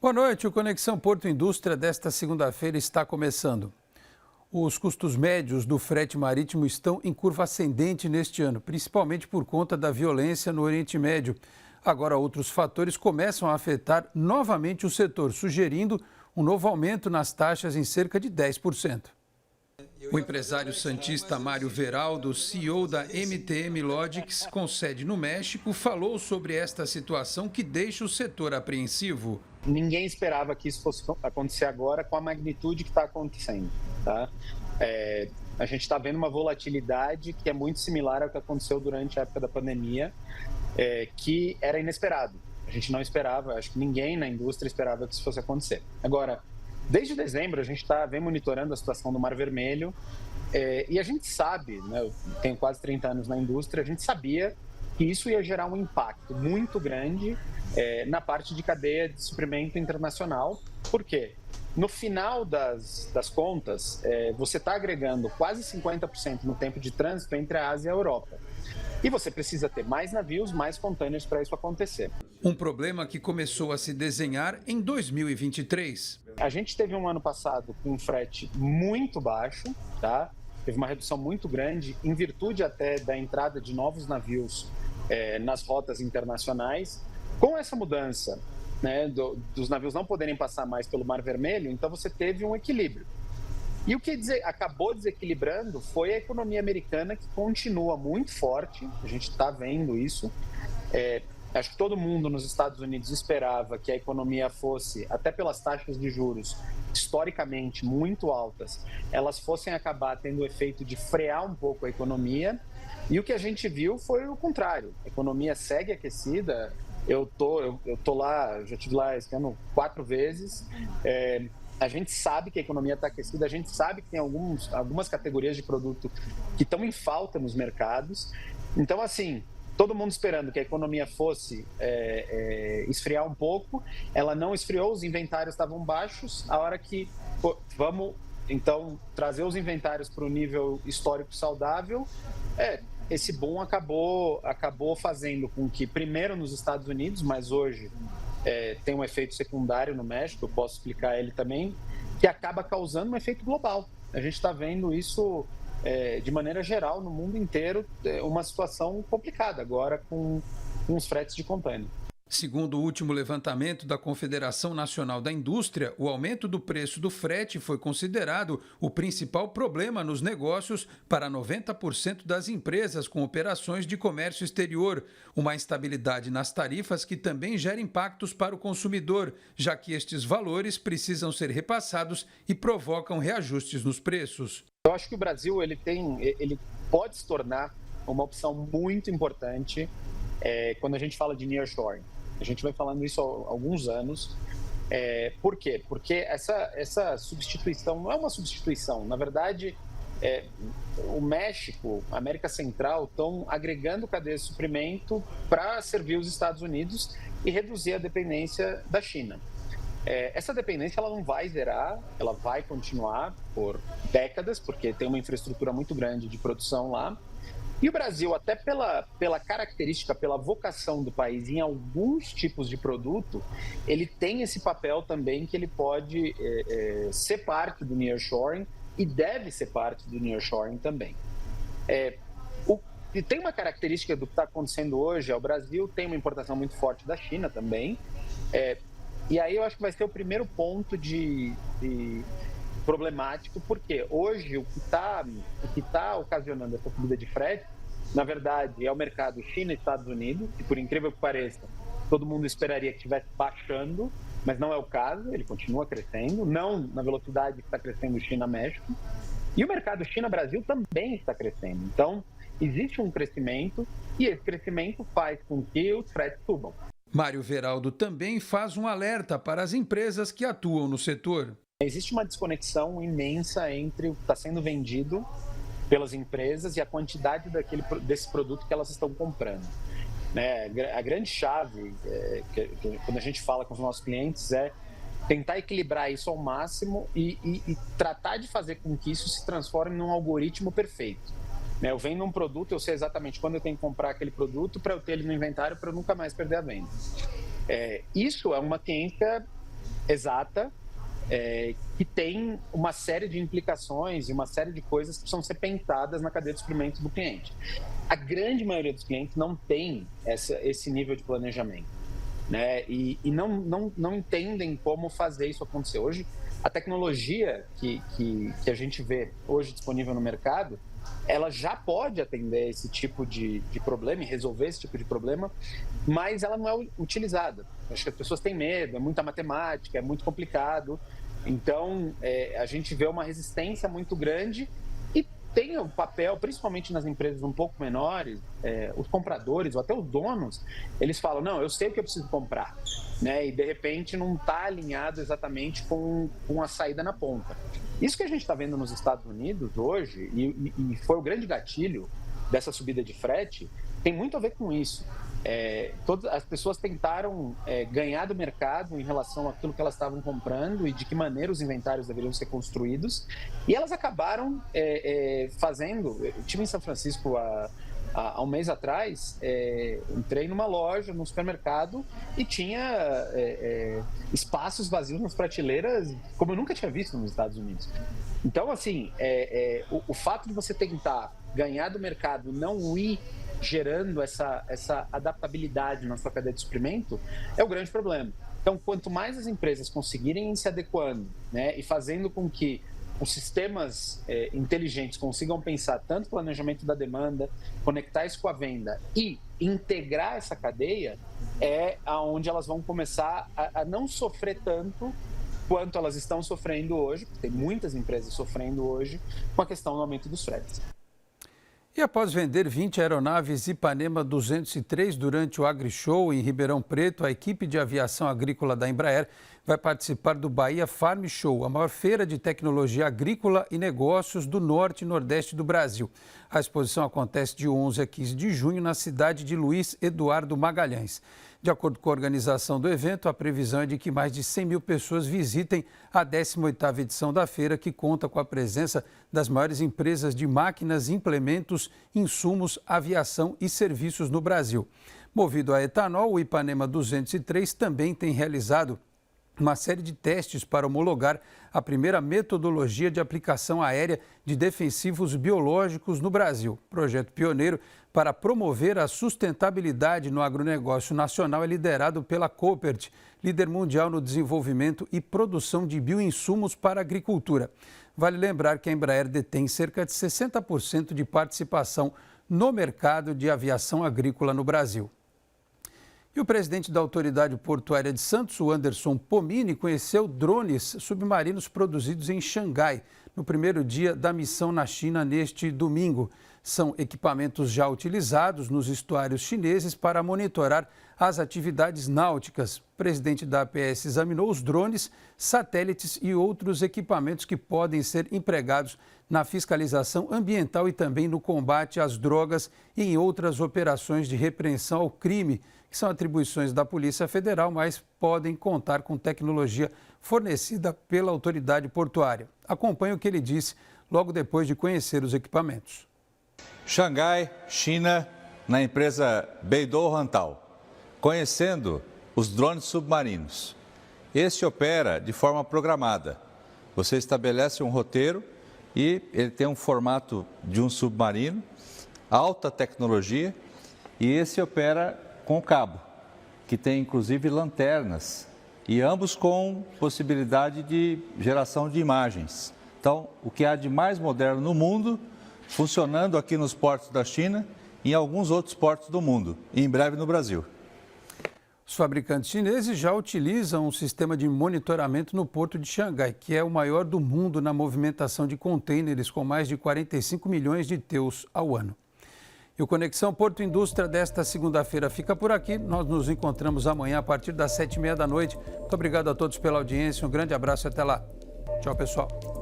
Boa noite, o Conexão Porto Indústria desta segunda-feira está começando. Os custos médios do frete marítimo estão em curva ascendente neste ano, principalmente por conta da violência no Oriente Médio. Agora, outros fatores começam a afetar novamente o setor, sugerindo um novo aumento nas taxas em cerca de 10%. O empresário santista Mário Veraldo, CEO da MTM Logics, com sede no México, falou sobre esta situação que deixa o setor apreensivo. Ninguém esperava que isso fosse acontecer agora com a magnitude que está acontecendo. Tá? A gente está vendo uma volatilidade que é muito similar ao que aconteceu durante a época da pandemia, que era inesperado. A gente não esperava, acho que ninguém na indústria esperava que isso fosse acontecer. Agora, desde dezembro, a gente vem monitorando a situação do Mar Vermelho e a gente sabe, né, eu tenho quase 30 anos na indústria, a gente sabia que isso ia gerar um impacto muito grande na parte de cadeia de suprimento internacional. Por quê? No final das contas, você está agregando quase 50% no tempo de trânsito entre a Ásia e a Europa. E você precisa ter mais navios, mais contêineres para isso acontecer. Um problema que começou a se desenhar em 2023. A gente teve um ano passado com um frete muito baixo, tá? Teve uma redução muito grande, em virtude até da entrada de novos navios nas rotas internacionais. Com essa mudança, né, dos navios não poderem passar mais pelo Mar Vermelho, então você teve um equilíbrio. E o que acabou desequilibrando foi a economia americana, que continua muito forte, a gente está vendo isso. Acho que todo mundo nos Estados Unidos esperava que a economia fosse, até pelas taxas de juros historicamente muito altas, elas fossem acabar tendo o efeito de frear um pouco a economia. E o que a gente viu foi o contrário. A economia segue aquecida. Eu tô lá, já estive lá esse ano 4 vezes. A gente sabe que a economia está aquecida, a gente sabe que tem algumas categorias de produto que estão em falta nos mercados. Então, assim, todo mundo esperando que a economia fosse esfriar um pouco, ela não esfriou, os inventários estavam baixos. A hora que vamos, então, trazer os inventários para o nível histórico saudável, esse boom acabou fazendo com que, primeiro nos Estados Unidos, mas hoje tem um efeito secundário no México, eu posso explicar ele também, que acaba causando um efeito global. A gente está vendo isso de maneira geral no mundo inteiro, uma situação complicada agora com os fretes de contêiner. Segundo o último levantamento da Confederação Nacional da Indústria, o aumento do preço do frete foi considerado o principal problema nos negócios para 90% das empresas com operações de comércio exterior. Uma instabilidade nas tarifas que também gera impactos para o consumidor, já que estes valores precisam ser repassados e provocam reajustes nos preços. Eu acho que o Brasil ele pode se tornar uma opção muito importante quando a gente fala de nearshoring. A gente vai falando isso há alguns anos. Por quê? Porque essa substituição não é uma substituição. Na verdade, o México, a América Central, estão agregando cadeias de suprimento para servir os Estados Unidos e reduzir a dependência da China. Essa dependência ela não vai zerar, ela vai continuar por décadas, porque tem uma infraestrutura muito grande de produção lá. E o Brasil, até pela característica, pela vocação do país em alguns tipos de produto, ele tem esse papel também que ele pode ser parte do nearshoring e deve ser parte do nearshoring também. E tem uma característica do que está acontecendo hoje, o Brasil tem uma importação muito forte da China também, e aí eu acho que vai ser o primeiro ponto de problemático, porque hoje o que tá ocasionando essa subida de frete, na verdade, é o mercado China e Estados Unidos, que por incrível que pareça, todo mundo esperaria que estivesse baixando, mas não é o caso, ele continua crescendo, não na velocidade que está crescendo China-México, e o mercado China-Brasil também está crescendo. Então, existe um crescimento, e esse crescimento faz com que os fretes subam. Mário Veraldo também faz um alerta para as empresas que atuam no setor. Existe uma desconexão imensa entre o que está sendo vendido pelas empresas e a quantidade desse produto que elas estão comprando. A grande chave, quando a gente fala com os nossos clientes, é tentar equilibrar isso ao máximo e tratar de fazer com que isso se transforme num algoritmo perfeito. Eu vendo um produto, eu sei exatamente quando eu tenho que comprar aquele produto para eu ter ele no inventário para eu nunca mais perder a venda. Isso é uma ciência exata, que tem uma série de implicações e uma série de coisas que precisam ser pensadas na cadeia de suprimento do cliente. A grande maioria dos clientes não tem esse nível de planejamento, né? E não entendem como fazer isso acontecer. Hoje, a tecnologia que a gente vê hoje disponível no mercado, ela já pode atender esse tipo de problema e resolver esse tipo de problema, mas ela não é utilizada. Acho que as pessoas têm medo, é muita matemática, é muito complicado. Então, a gente vê uma resistência muito grande e tem o papel, principalmente nas empresas um pouco menores, os compradores ou até os donos, eles falam, não, eu sei o que eu preciso comprar, né? E de repente não está alinhado exatamente com a saída na ponta. Isso que a gente está vendo nos Estados Unidos hoje, e foi o grande gatilho dessa subida de frete, tem muito a ver com isso. Todas as pessoas tentaram ganhar do mercado em relação àquilo que elas estavam comprando e de que maneira os inventários deveriam ser construídos, e elas acabaram fazendo. Eu estive em São Francisco há um mês atrás, entrei numa loja, num supermercado, e tinha espaços vazios nas prateleiras como eu nunca tinha visto nos Estados Unidos. Então, assim, o fato de você tentar ganhar do mercado, não ir gerando essa adaptabilidade na sua cadeia de suprimento, é o grande problema. Então, quanto mais as empresas conseguirem ir se adequando, né, e fazendo com que os sistemas inteligentes consigam pensar tanto o planejamento da demanda, conectar isso com a venda e integrar essa cadeia, é aonde elas vão começar a não sofrer tanto quanto elas estão sofrendo hoje, porque tem muitas empresas sofrendo hoje com a questão do aumento dos fretes. E após vender 20 aeronaves Ipanema 203 durante o AgriShow em Ribeirão Preto, a equipe de aviação agrícola da Embraer vai participar do Bahia Farm Show, a maior feira de tecnologia agrícola e negócios do norte e nordeste do Brasil. A exposição acontece de 11 a 15 de junho na cidade de Luiz Eduardo Magalhães. De acordo com a organização do evento, a previsão é de que mais de 100 mil pessoas visitem a 18ª edição da feira, que conta com a presença das maiores empresas de máquinas, implementos, insumos, aviação e serviços no Brasil. Movido a etanol, o Ipanema 203 também tem realizado uma série de testes para homologar a primeira metodologia de aplicação aérea de defensivos biológicos no Brasil. Projeto pioneiro para promover a sustentabilidade no agronegócio nacional é liderado pela Koppert, líder mundial no desenvolvimento e produção de bioinsumos para a agricultura. Vale lembrar que a Embraer detém cerca de 60% de participação no mercado de aviação agrícola no Brasil. E o presidente da Autoridade Portuária de Santos, o Anderson Pomini, conheceu drones submarinos produzidos em Xangai, no primeiro dia da missão na China neste domingo. São equipamentos já utilizados nos estuários chineses para monitorar as atividades náuticas. O presidente da APS examinou os drones, satélites e outros equipamentos que podem ser empregados na fiscalização ambiental e também no combate às drogas e em outras operações de repreensão ao crime, que são atribuições da Polícia Federal, mas podem contar com tecnologia fornecida pela autoridade portuária. Acompanhe o que ele disse logo depois de conhecer os equipamentos. Xangai, China, na empresa Beidou Rantal, conhecendo os drones submarinos. Este opera de forma programada. Você estabelece um roteiro e ele tem um formato de um submarino, alta tecnologia, e esse opera com cabo, que tem inclusive lanternas, e ambos com possibilidade de geração de imagens. Então, o que há de mais moderno no mundo, funcionando aqui nos portos da China e em alguns outros portos do mundo, e em breve no Brasil. Os fabricantes chineses já utilizam um sistema de monitoramento no porto de Xangai, que é o maior do mundo na movimentação de contêineres, com mais de 45 milhões de TEUs ao ano. E o Conexão Porto Indústria desta segunda-feira fica por aqui. Nós nos encontramos amanhã a partir das 7h30 da noite. Muito obrigado a todos pela audiência, um grande abraço e até lá. Tchau, pessoal.